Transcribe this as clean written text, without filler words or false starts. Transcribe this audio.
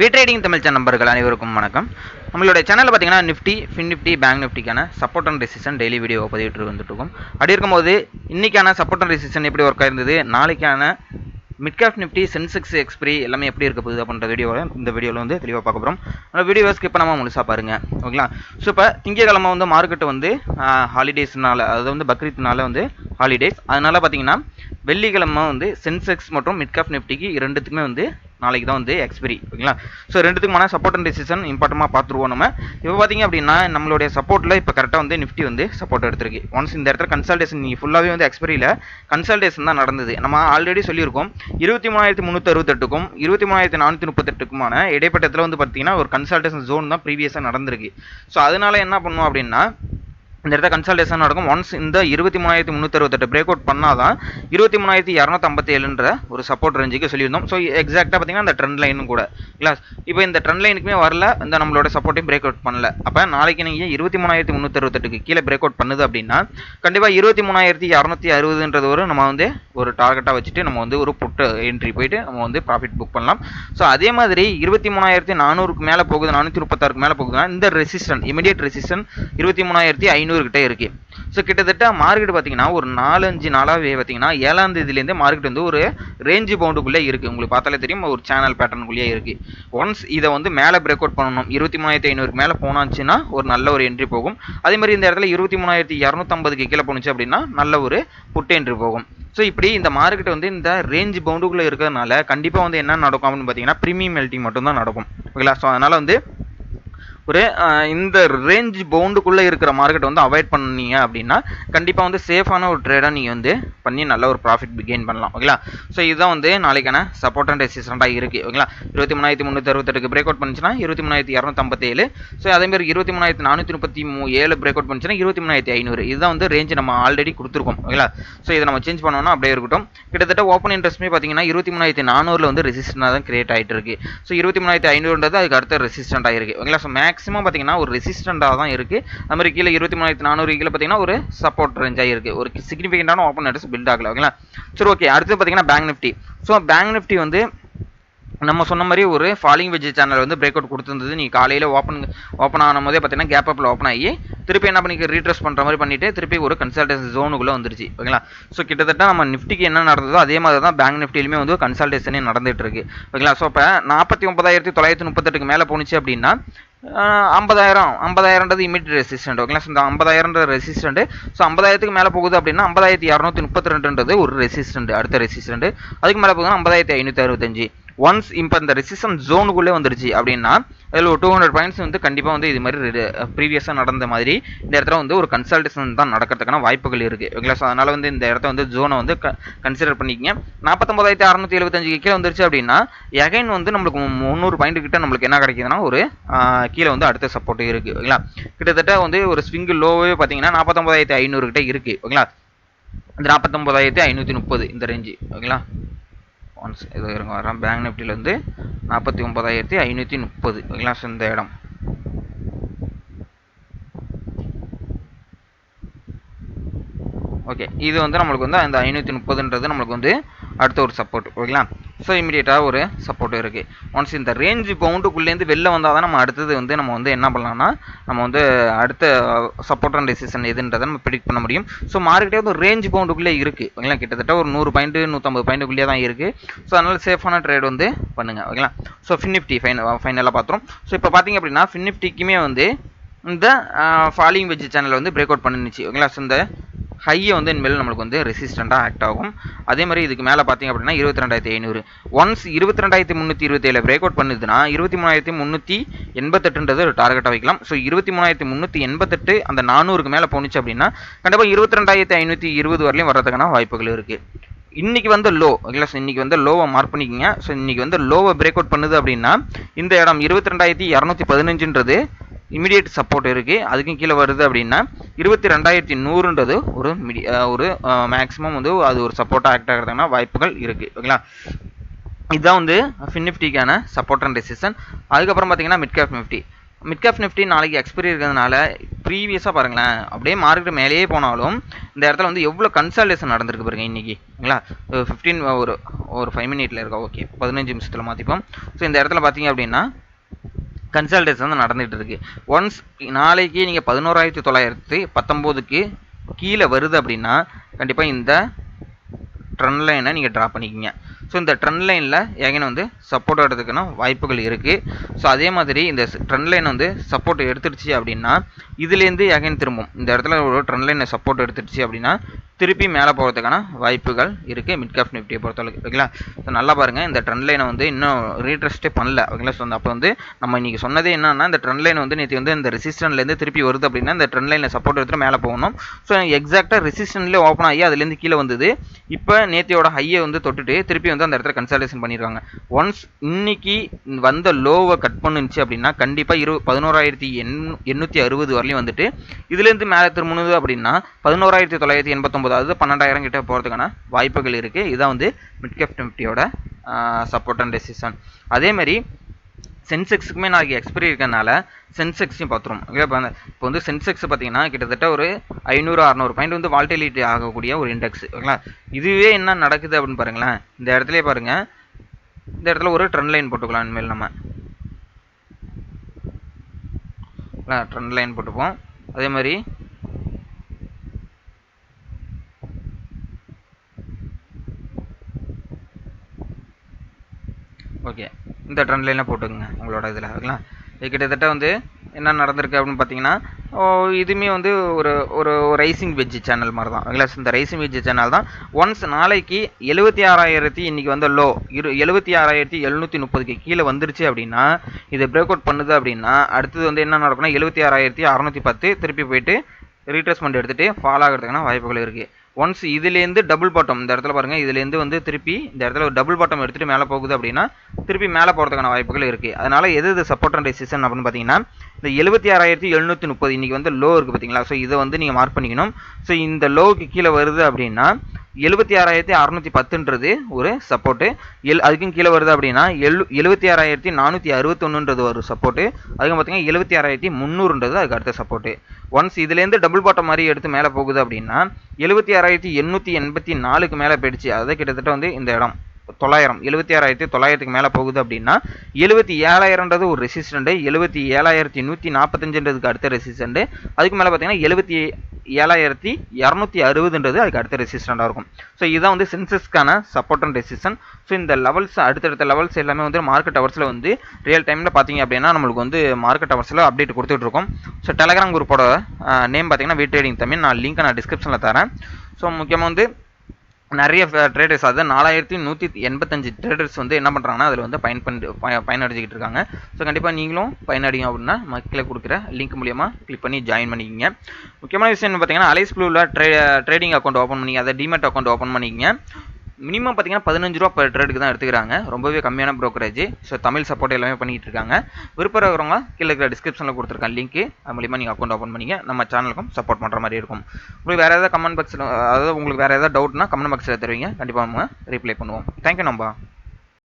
Trading Tamil channel நண்பர்கள் அனைவருக்கும் வணக்கம். நம்மளுடைய சேனலில் பார்த்தீங்கன்னா நிஃப்டி, ஃபின் நிஃப்டி, பேங்க் நிஃப்டிக்கான support and resistance daily video பதிவிட்டு வந்துட்டு இருக்கோம். அப்படி இருக்கும்போது இன்னைக்கான சப்போர்ட் அண்ட் ரெசிஸ்டன்ஸ் எப்படி ஒர்க் ஆயிருந்தது, நாளைக்கான mid cap Nifty, Sensex expiry எல்லாமே எப்படி இருக்க போகுது அப்படின்ற இந்த வீடியோவில் வந்து தெளிவாக பார்க்க போகிறோம். அந்த வீடியோ ஸ்கிப் பண்ணாமல் முழுசாக பாருங்க, ஓகேங்களா? ஸோ இப்போ திங்கக்கிழமை வந்து மார்க்கெட்டு வந்து ஹாலிடேஸ்னால, அதாவது வந்து பக்ரீத்னால வந்து ஹாலிடேஸ், அதனால பார்த்தீங்கன்னா வெள்ளிக்கிழமை வந்து சென்செக்ஸ் மற்றும் மிட் கேப் நிஃப்டிக்கு ரெண்டுத்துக்குமே வந்து நாளைக்கு தான் வந்து எக்ஸ்பிரி, ஓகேங்களா? ஸோ ரெண்டுத்துக்குமான சப்போர்ட் அண்ட் ரெசிஸ்டன்ஸ் இம்பார்ட்டமாக பார்த்துருவோம். நம்ம இப்போ பார்த்தீங்க அப்படின்னா நம்மளுடைய சப்போர்ட்டில் இப்போ கரெக்டாக வந்து நிஃப்டி வந்து சப்போர்ட் எடுத்திருக்கு. ஒன்ஸ் இந்த இடத்துல கன்சல்டேஷன் நீங்கள் ஃபுல்லாகவே வந்து எக்ஸ்பிரியில் கன்சல்டேஷன் தான் நடந்தது. நம்ம ஆல்ரெடி சொல்லியிருக்கோம் 23,368க்கும் 23,438க்குமான இடைப்பட்டத்தில் வந்து பார்த்தீங்கன்னா ஒரு கன்சல்டேஷன் ஜோன் தான் ப்ரீவியஸாக நடந்திருக்கு. ஸோ அதனால என்ன பண்ணுவோம் அப்படின்னா இந்த இடத்துல கன்சல்டேஷன் நடக்கும். ஒன்ஸ் இந்த 23,368 பிரேக் அவுட் பண்ணாதான் 23,257ன்ற ஒரு சப்போர்ட் ரேஞ்சுக்கு சொல்லியிருந்தோம். ஸோ எக்ஸாக்டாக பார்த்தீங்கன்னா இந்த ட்ரெண்ட் லைனும் கூட இல்லை. இப்போ இந்த ட்ரெண்ட் லைனுக்குமே வரல, இந்த நம்மளோட சப்போர்ட்டையும் பிரேக் அவுட் பண்ணல. அப்போ நாளைக்கு நீங்கள் 23,368க்கு கீழே பிரேக் அவுட் பண்ணுது அப்படின்னா கண்டிப்பாக 23,260ன்றது ஒரு நம்ம வந்து ஒரு டார்கெட்டாக வச்சுட்டு நம்ம வந்து ஒரு புட் என்ட்ரி போயிட்டு நம்ம வந்து ப்ராஃபிட் புக் பண்ணலாம். ஸோ அதே மாதிரி 23,400க்கு மேலே போகுது, 436க்கு மேலே போகுதுன்னா இந்த ரெசிஸ்டன்ட் இமீடியட் ரெசிஸ்டன்ட் 23,500 கிட்ட இருக்கு. ஸோ கிட்டத்தட்ட மார்க்கெட் பார்த்தீங்கன்னா ஒரு 4-5 நாளாகவே பார்த்தீங்கன்னா 7ஆம் தேதியிலேருந்து மார்க்கெட் வந்து ஒரு ரேஞ்சு பவுண்டுக்குள்ளே இருக்குது. உங்களுக்கு பார்த்தாலே தெரியும், ஒரு சேனல் பேட்டர்னுக்குள்ளேயே இருக்குது. ஒன்ஸ் இதை வந்து மேலே பிரேக் அவுட் பண்ணணும், 23,500க்கு மேலே போனாச்சுன்னா ஒரு நல்ல ஒரு என்ட்ரி போகும். அதே மாதிரி இந்த இடத்துல 23,250க்கு கீழே போணுச்சு அப்படின்னா நல்ல ஒரு புட் என்ட்ரி போகும். ஸோ இப்படி இந்த மார்க்கெட் வந்து இந்த ரேஞ்ச் பவுண்டுக்குள்ளே இருக்கிறதுனால கண்டிப்பாக வந்து என்ன நடக்கும் அப்படின்னு பார்த்தீங்கன்னா ப்ரீமியம் மெல்ட்டிங் மட்டும்தான் நடக்கும், ஓகேங்களா? ஸோ அதனால் வந்து ஒரு இந்த ரேஞ்ச் பவுண்டுக்குள்ளே இருக்கிற மார்க்கெட் வந்து அவாய்ட் பண்ணீங்க அப்படின்னா கண்டிப்பாக வந்து சேஃபான ஒரு ட்ரேடாக நீங்கள் வந்து பண்ணி நல்ல ஒரு ப்ராஃபிட் கெயின் பண்ணலாம், ஓகேங்களா? ஸோ இதுதான் வந்து நாளைக்கான சப்போர்ட் அண்ட் ரெசிஸ்டன்ட்டாக இருக்குது, ஓகேங்களா? 23,368க்கு பிரேக் அவுட் பண்ணிச்சுன்னா 23,257. ஸோ அதேமாதிரி 23,437 பிரேக் அவுட் பண்ணிச்சுன்னா 23,500. இதுதான் வந்து ரேஞ்ச் நம்ம ஆல்ரெடி கொடுத்துருக்கோம், ஓகேங்களா? ஸோ இதை நம்ம சேஞ்ச் பண்ணோம்னா அப்படியே இருக்கட்டும். கிட்டத்தட்ட ஓப்பன் இன்ட்ரெஸ்ட்மே பார்த்தீங்கன்னா 23,400 வந்து ரெசிஸ்டன்டாக தான் கிரியேட் ஆகிட்டு இருக்கு. ஸோ 23,500ன்றது அதுக்கு அடுத்த ரெசிஸ்டன்ட் ஆகிருக்கு, ஓகேங்களா? ஸோ மேக்ஸிமம் பார்த்தீங்கன்னா ஒரு ரெசிஸ்டண்டாக தான் இருக்குது. அது மாதிரி கீழே 23,400 கீழே பார்த்தீங்கன்னா ஒரு சப்போர்ட் ரேஞ்சாக இருக்குது. ஒரு சிக்னிஃபிகண்டான ஓப்பன் இன்ட்ரெஸ்ட் பில்ட் ஆகல, ஓகேங்களா? சரி, ஓகே. அடுத்து பார்த்தீங்கன்னா bank Nifty. So bank Nifty வந்து நம்ம சொன்ன மாதிரி ஒரு ஃபாலிங் வெஜ் சேனல் வந்து பிரேக் அவுட் கொடுத்துருந்தது. நீ காலையில் ஓப்பன் ஆன போதே பார்த்தீங்கன்னா கேப் அப்பில் ஓப்பன் ஆகி திருப்பி என்ன பண்ணி ரீட்ரெஸ் பண்ணுற மாதிரி பண்ணிட்டு திருப்பி ஒரு கன்சல்டேஷன் ஜோனுக்குள்ளே வந்துருச்சு, ஓகேங்களா? ஸோ கிட்டத்தட்ட நம்ம நிஃப்டிக்கு என்ன நடந்ததோ அதே மாதிரி தான் பேங்க் நிஃப்டிலுமே வந்து கன்சல்டேஷனே நடந்துட்டு இருக்கு, ஓகேங்களா? ஸோ இப்போ 49,938க்கு மேலே போணுச்சு அப்படின்னா 50,000ன்றது இமீடியட் ரெசிஸ்டன்ட், ஓகேங்களா? இந்த 50,000ன்ற ரெசிஸ்டன்ட். ஸோ 50,000க்கு மேலே போகுது அப்படின்னா 50,232ன்றது ஒரு ரெசிஸ்டன்ட், அடுத்த ரெசிஸ்டன்ட். அதுக்கு மேலே போகுதுன்னா 50,565. ஒன்ஸ் இப்போ இந்த ரெசிஸ்டன்ஸ் ஜோனுக்குள்ளே வந்துருச்சு அப்படின்னா அதில் ஒரு 200 பாயிண்ட்ஸ் வந்து கண்டிப்பாக வந்து இது மாதிரி ப்ரீவியஸாக நடந்த மாதிரி இந்த இடத்துல வந்து ஒரு கன்சல்டேஷன் தான் நடக்கிறதுக்கான வாய்ப்புகள் இருக்குது, ஓகேங்களா? ஸோ அதனால் வந்து இந்த இடத்த வந்து ஜோனை வந்து கன்சிடர் பண்ணிக்கங்க. 49,675 கீழே வந்துருச்சு அப்படின்னா எகைன் வந்து நம்மளுக்கு 300 பாயிண்ட் கிட்ட நம்மளுக்கு என்ன கிடைக்குதுன்னா ஒரு கீழே வந்து அடுத்த சப்போர்ட் இருக்குது, ஓகேங்களா? கிட்டத்தட்ட வந்து ஒரு ஸ்விங் லோவே பார்த்தீங்கன்னா 49,500 கிட்ட இருக்குது, ஓகேங்களா? இந்த 49,530 இந்த ரேஞ்சு, ஓகேங்களா? ஒன்ஸ் இது இருங்க வரேன். பேங்க் நிஃப்டியில் வந்து 49,530, ஓகேங்களா? ஸோ இந்த இடம் ஓகே. இது வந்து நம்மளுக்கு வந்து அந்த 530ன்றது நம்மளுக்கு வந்து அடுத்த ஒரு சப்போர்ட், ஓகேங்களா? ஸோ இமீடியட்டாக ஒரு சப்போர்ட் இருக்குது. ஒன்ஸ் இந்த ரேஞ்ச் பவுண்டுக்குள்ளேருந்து வெளில வந்தால் தான் நம்ம அடுத்தது வந்து நம்ம வந்து என்ன பண்ணலாம்னா நம்ம வந்து அடுத்த சப்போர்ட் அண்ட் ரெசிஸ்டன்ஸ் எதுன்றதை நம்ம ப்ரிடிக்ட் பண்ண முடியும். ஸோ மார்க்கெட்டே வந்து ரேஞ்ச் பவுண்டுக்குள்ளே இருக்குது, ஓகேங்களா? கிட்டத்தட்ட ஒரு 100 பாயிண்ட் 150 பாயிண்ட்டுக்குள்ளே தான் இருக்குது. ஸோ அதனால் சேஃபான ட்ரேட் வந்து பண்ணுங்கள், ஓகேங்களா? ஸோ ஃபின் நிஃப்டி ஃபைனலாக பார்த்துரும். ஸோ இப்போ பார்த்தீங்க அப்படின்னா ஃபின் நிஃப்டிக்குமே வந்து இந்த ஃபாலிங் வெஜ் சேனல் வந்து பிரேக் அவுட் பண்ணிச்சு, ஓகேங்களா? ஸோ இந்த ஹையை வந்து இனிமேல் நம்மளுக்கு வந்து ரெசிஸ்டண்ட்டாக ஆக்ட் ஆகும். அதே மாதிரி இதுக்கு மேலே பார்த்தீங்க அப்படின்னா 22,500. ஒன்ஸ் 22,327 பிரேக் அவுட் பண்ணுதுன்னா 23,388ன்றது ஒரு டார்கெட்டாக வைக்கலாம். ஸோ 23,388 அந்த 400க்கு மேலே போணுச்சு அப்படின்னா கண்டிப்பாக 22,520 வரலையும் வர்றதுக்கான வாய்ப்புகள் இருக்குது. இன்னைக்கு வந்து லோ, ஓகேங்களா? ஸோ இன்னைக்கு வந்து லோவை மார்க் பண்ணிக்கோங்க. ஸோ இன்னைக்கு வந்து லோவை பிரேக் அவுட் பண்ணுது அப்படின்னா இந்த இடம் 22,215ன்றது இமீடியட் சப்போர்ட் இருக்குது. அதுக்கும் கீழே வருது அப்படின்னா 22,100ன்றது ஒரு மேக்ஸிமம் வந்து அது ஒரு சப்போர்ட்டாக ஆக்ட் ஆகிறதுனா வாய்ப்புகள் இருக்குது, ஓகேங்களா? இதுதான் வந்து ஃபின் நிஃப்டிக்கான சப்போர்ட் அண்ட் ரெசிஸ்டன்ஸ். அதுக்கப்புறம் பார்த்தீங்கன்னா மிட் கேப் நிஃப்டி நாளைக்கு எக்ஸ்பைரி இருக்கிறதுனால ப்ரீவியஸாக பாருங்களேன், அப்படியே மார்க்கெட் மேலேயே போனாலும் இந்த இடத்துல வந்து எவ்வளோ கன்சால்டேஷன் நடந்திருக்கு பாருங்க இன்னைக்கு. ஓகேங்களா, 15 ஒரு 5 மினிட்ல இருக்கா, ஓகே 15 நிமிஷத்தில் மாற்றிப்போம். ஸோ இந்த இடத்துல பார்த்தீங்க அப்படின்னா கன்சல்டேஷன் வந்து நடந்துகிட்டு இருக்கு. ஒன்ஸ் நாளைக்கு நீங்கள் 11,919க்கு கீழே வருது அப்படின்னா கண்டிப்பாக இந்த ட்ரெண்ட் லைனை நீங்கள் ட்ரா பண்ணிக்கிங்க. ஸோ இந்த ட்ரெண்ட் லைனில் ஏகன வந்து சப்போர்ட் எடுத்துக்கணும் வாய்ப்புகள் இருக்குது. ஸோ அதே மாதிரி இந்த ட்ரெண்ட் லைன் வந்து சப்போர்ட் எடுத்துடுச்சு அப்படின்னா இதுலேருந்து ஏகன் திரும்பும். இந்த இடத்துல ஒரு ட்ரெண்ட் லைனை சப்போர்ட் எடுத்துடுச்சு அப்படின்னா திருப்பி மேலே போகிறதுக்கான வாய்ப்புகள் இருக்குது மிட் கேப் நிஃப்டியை பொறுத்தளவுக்கு. ஓகேங்களா, ஸோ நல்லா பாருங்கள், இந்த ட்ரெண்ட் லைனை வந்து இன்னும் ரீட்ரெஸ்ட்டே பண்ணல. ஓகேங்களா, ஸோ அப்போ வந்து நம்ம இன்றைக்கி சொன்னதே என்னன்னா, இந்த ட்ரெண்ட் லைன் வந்து நேற்று வந்து இந்த ரெசிஸ்டன்ட்லேருந்து திருப்பி வருது அப்படின்னா இந்த ட்ரெண்ட் லைனில் சப்போர்ட் எடுத்துகிட்டு மேலே போகணும். ஸோ எக்ஸாக்டாக ரெசிஸ்டன்ட்லேயே ஓப்பன் ஆகி அதுலேருந்து கீழே வந்தது. இப்போ நேற்றையோட ஹையை வந்து தொட்டுட்டு திருப்பி வந்து அந்த இடத்துல கன்சல்டேஷன் பண்ணிடுவாங்க. ஒன்ஸ் இன்னைக்கு வந்த லோவை கட் பண்ணுச்சு அப்படின்னா கண்டிப்பாக 11,860 வரலையும் வந்துட்டு இதுலேருந்து மேலே திரும்புனது அப்படின்னா 11,989, அதாவது 12,000 கிட்ட போகிறதுக்கான வாய்ப்புகள் இருக்குது. இதான் வந்து மிட் கேப் நிஃப்டியோட சப்போர்ட் அண்ட் ரெசிஸ்டன்ஸ். அதேமாதிரி சென்செக்ஸுக்குமே நாளைக்கு எக்ஸ்பைரி இருக்கிறதுனால சென்செக்ஸையும் பார்த்துரும். ஓகே, இப்போ வந்து சென்செக்ஸ் பார்த்தீங்கன்னா கிட்டத்தட்ட ஒரு 500-600 பாயிண்ட் வந்து வால்டிலிட்டி ஆகக்கூடிய ஒரு இண்டெக்ஸ். ஓகேங்களா, இதுவே என்ன நடக்குது அப்படின்னு பாருங்களேன். இந்த இடத்துல பாருங்கள், இந்த இடத்துல ஒரு ட்ரெண்ட் லைன் போட்டுக்கலாம். இனிமேல் நம்ம ட்ரெண்ட் லைன் போட்டுப்போம். அதே மாதிரி ஓகே, இந்த ட்ரெண்ட் லைனில் போட்டுக்குங்க உங்களோட இதில். ஓகேங்களா, இது கிட்டத்தட்ட வந்து என்ன நடந்திருக்கு அப்படின்னு பார்த்தீங்கன்னா இதுவுமே வந்து ஒரு ஒரு ரைசிங் வெஜ் சேனல் மாதிரி தான். ஓகேங்களா, இந்த ரைசிங் வெஜ் சேனல் தான். ஒன்ஸ் நாளைக்கு 76,000 இன்றைக்கி வந்து லோ 76,730க்கு கீழே வந்துருச்சு அப்படின்னா இதை பிரேக் அவுட் பண்ணுது அப்படின்னா அடுத்தது வந்து என்ன நடக்கும்னா 76,610 திருப்பி போயிட்டு ரீட்ரேஸ்மெண்ட் எடுத்துகிட்டு ஃபால் ஆகிறதுக்கான வாய்ப்புகள் இருக்குது. ஒன்ஸ் இதுலேருந்து டபுள் பாட்டம், இந்த இடத்துல பாருங்கள், இதுலேருந்து வந்து திருப்பி இந்த இடத்துல ஒரு டபுள் பாட்டம் எடுத்துகிட்டு மேலே போகுது அப்படின்னா திருப்பி மேலே போகிறதுக்கான வாய்ப்புகள் இருக்குது. அதனால் எது சப்போர்ட் அண்ட் ரெசிஸ்டன்ஸ் அப்படின்னு பார்த்தீங்கன்னா இந்த 76,730 இன்றைக்கி வந்து லோ இருக்குது பார்த்தீங்களா. ஸோ இதை வந்து நீங்கள் மார்க் பண்ணிக்கணும். ஸோ இந்த லோவுக்கு கீழே வருது அப்படின்னா 76,610ன்றது ஒரு சப்போர்ட்டு. அதுக்கும் கீழே வருது அப்படின்னா 76,461ன்றது ஒரு சப்போர்ட்டு. அதுக்கு பார்த்தீங்கன்னா 76,300ன்றது அதுக்கு அடுத்த சப்போர்ட்டு. ஒன்ஸ் இதுலேருந்து டபுள் பாட்டம் மாதிரி எடுத்து மேலே போகுது அப்படின்னா 76,884க்கு மேலே போயிடுச்சு. அதாவது கிட்டத்தட்ட வந்து இந்த இடம் 76,900க்கு மேலே போகுது அப்படின்னா 77,000ன்றது ஒரு ரெசிஸ்டண்ட்டு, 77,145ன்றதுக்கு அடுத்த ரெசிஸ்டண்ட்டு, அதுக்கு மேலே பார்த்தீங்கன்னா 77,260ன்றது அதுக்கு அடுத்த ரெசிஸ்டண்டாக இருக்கும். ஸோ இதுதான் வந்து சென்சஸ்க்கான சப்போர்ட் அண்ட் ரெசிஸ்டன்ஸ். ஸோ இந்த லெவல்ஸ் அடுத்தடுத்த லெவல்ஸ் எல்லாமே வந்து மார்க்கெட் ஹவர்ஸில் வந்து ரியல் டைமில் பார்த்தீங்க அப்படின்னா நம்மளுக்கு வந்து மார்க்கெட் ஹவர்ஸில் அப்டேட் கொடுத்துட்ருக்கோம். ஸோ டெலகிராம் குரூப்போட நேம் பார்த்தீங்கன்னா வி ட்ரேடிங் தமிழ். நான் லிங்க்கை நான் டிஸ்கிரிப்ஷனில் தரேன். ஸோ முக்கியமாக வந்து நிறைய ட்ரேடர்ஸ், அதாவது 4,185 ட்ரேடர்ஸ் வந்து என்ன பண்ணுறாங்கன்னா அதில் வந்து பயனடைஞ்சிக்கிட்டு இருக்காங்க. ஸோ கண்டிப்பாக நீங்களும் பயனடையும் அப்படின்னா மக்களை கொடுக்குற லிங்க் மூலியமாக கிளிக் பண்ணி ஜாயின் பண்ணிக்கிங்க. முக்கியமான விஷயம் பார்த்தீங்கன்னா அலைஸ் ப்ளூவில் ட்ரேடிங் அக்கௌண்ட் ஓப்பன் பண்ணி அதை டிமெட் அக்கௌண்ட் ஓப்பன் பண்ணிக்கிங்க. மினிமம் பார்த்தீங்கன்னா 15 ரூபா பர் ட்ரேடுக்கு தான் எடுத்துக்கிறாங்க. ரொம்பவே கம்மியான ப்ரோக்கரேஜ். ஸோ தமிழ் சப்போர்ட் எல்லாமே பண்ணிகிட்டு இருக்காங்க. விருப்பம் இருக்கிறவங்க கீழே இருக்கிற டிஸ்கிரிப்ஷனில் கொடுத்துருக்கேன் லிங்க்கு, அது மூலிமா நீங்கள் அக்கௌண்ட் ஓப்பன் பண்ணிங்க நம்ம சேனலுக்கும் சப்போர்ட் பண்ணுற மாதிரி இருக்கும். உங்களுக்கு வேறு ஏதாவது கமெண்ட் பாக்ஸில், அதாவது உங்களுக்கு வேறு ஏதாவது டவுட்னா கமெண்ட் பாக்ஸில் தருவீங்க, கண்டிப்பாக நம்ம ரிப்ளை பண்ணுவோம். தேங்க்யூ நம்பா.